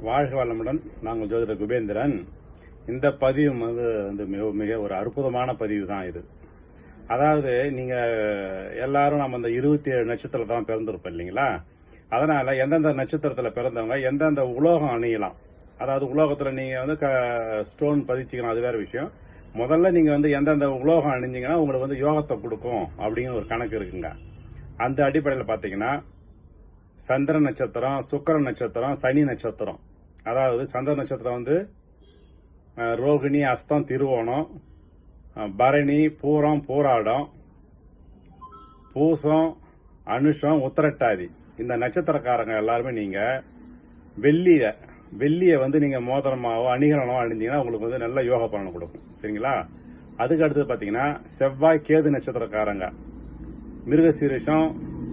வாழ்க வளமுடன். நாங்கள் ஜோதிடர் குபேந்திரன். இந்த பதிவு வந்து மிக மிக ஒரு அற்புதமான பதிவு தான் இது. அதாவது நீங்க எல்லாரும் நம்ம இந்த 27 நட்சத்திரத்தில் தான் பிறந்திருப்போம் இல்லைங்களா? அதனால எந்தெந்த நட்சத்திரத்தில் பிறந்தவங்க எந்தெந்த உலோகம் அணியலாம், அதாவது உலோகத்தில் நீங்க வந்து ஸ்டோன் பதிச்சுக்கணும், அது வேற விஷயம். முதல்ல நீங்க வந்து எந்தெந்த உலோகம் அணிஞ்சிங்கன்னா உங்களுக்கு வந்து யோகத்தை கொடுக்கும் அப்படிங்கிற ஒரு கணக்கு இருக்குங்க. அந்த அடிப்படையில் பார்த்தீங்கன்னா சந்திர நட்சத்திரம், சுக்கிர நட்சத்திரம், சனி நட்சத்திரம். அதாவது சந்திர நட்சத்திரம் வந்து ரோகிணி, அஸ்தம், திருவோணம், பரணி, பூரம், பூராடம், பூசம், அனுஷம், உத்திரட்டாதி. இந்த நட்சத்திரக்காரங்க எல்லாருமே நீங்க வெள்ளிய வந்து நீங்க மோதிரமாவோ அணிகலனோ அணிஞ்சீங்கன்னா உங்களுக்கு வந்து நல்ல யோக பலனை கொடுக்கும். சரிங்களா? அதுக்கு அடுத்தது பாத்தீங்கன்னா செவ்வாய், கேது நட்சத்திரக்காரங்க மிருகசீரிஷம்,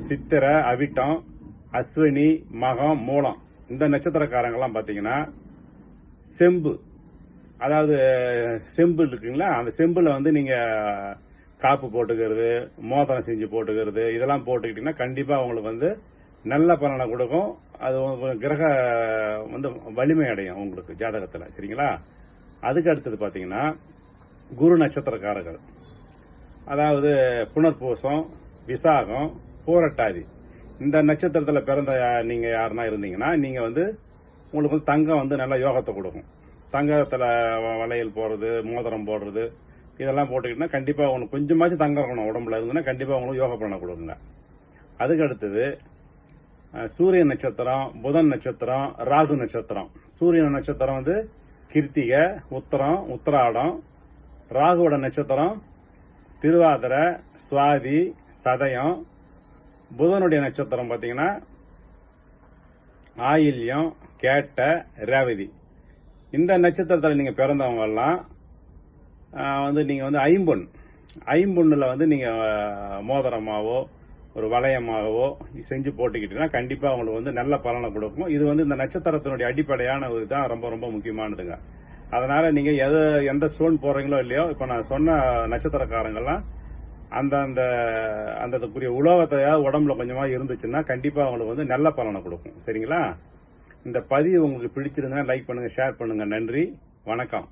சித்திரை, அவிட்டம், அஸ்வினி, மகம், மூலம். இந்த நட்சத்திரக்காரங்கெல்லாம் பாத்தீங்கன்னா செம்பு, அதாவது செம்பு இருக்குங்களா, அந்த செம்புல வந்து நீங்க காப்பு போட்டுக்கிறது, மோதிரம் செஞ்சு போட்டுக்கிறது, இதெல்லாம் போட்டுக்கிட்டீங்கன்னா கண்டிப்பா உங்களுக்கு வந்து நல்ல பலனை கொடுக்கும். அது கிரக வந்து வலிமை அடையும் உங்களுக்கு ஜாதகத்துல. சரிங்களா? அதுக்கு அடுத்தது பாத்தீங்கன்னா குரு நட்சத்திரக்காரர்கள், அதாவது புனர்பூசம், விசாகம், பூரட்டாதி. இந்த நட்சத்திரத்தில் பிறந்த நீங்க யாருன்னா இருந்தீங்கன்னா நீங்க வந்து உங்களுக்கு வந்து தங்கம் வந்து நல்ல யோகத்தை கொடுக்கும். தங்கத்தில் வளையல் போடுறது, மோதிரம் போடுறது, இதெல்லாம் போட்டுக்கிட்டீங்கன்னா கண்டிப்பா உங்களுக்கு கொஞ்சமாச்சும் தங்கம் இருக்கணும் உடம்புல இருந்துன்னா கண்டிப்பா உங்களுக்கு யோக பலனை கொடுக்குங்க. அதுக்கு அடுத்தது சூரிய நட்சத்திரம், புதன் நட்சத்திரம், ராகு நட்சத்திரம். சூரியன் நட்சத்திரம் வந்து கிருத்திகை, உத்தரம், உத்திராடம். ராகுவோட நட்சத்திரம் திருவாதிரை, சுவாதி, சதயம். புதனுடைய நட்சத்திரம் பார்த்தீங்கன்னா ஆயில்யம், கேட்ட, ரேவதி. இந்த நட்சத்திரத்தில் நீங்க பிறந்தவங்க எல்லாம் வந்து நீங்க வந்து ஐம்பொன்னுல வந்து நீங்க மோதிரமாவோ ஒரு வளையமாகவோ செஞ்சு போட்டுக்கிட்டீங்கன்னா கண்டிப்பா உங்களுக்கு வந்து நல்ல பலனை கொடுக்கும். இது வந்து இந்த நட்சத்திரத்தினுடைய அடிப்படையான இதுதான் ரொம்ப ரொம்ப முக்கியமானதுங்க. அதனால நீங்க எந்த ஸ்டோன் போடுறீங்களோ இல்லையோ, இப்ப நான் சொன்ன நட்சத்திரக்காரங்கெல்லாம் அந்தக்குரிய உலோகத்தையாவது உடம்புல கொஞ்சமா இருந்துச்சுன்னா கண்டிப்பா அவங்களுக்கு வந்து நல்ல பலனை கொடுக்கும். சரிங்களா? இந்த பதிவு உங்களுக்கு பிடிச்சிருந்தா லைக் பண்ணுங்க, ஷேர் பண்ணுங்க. நன்றி, வணக்கம்.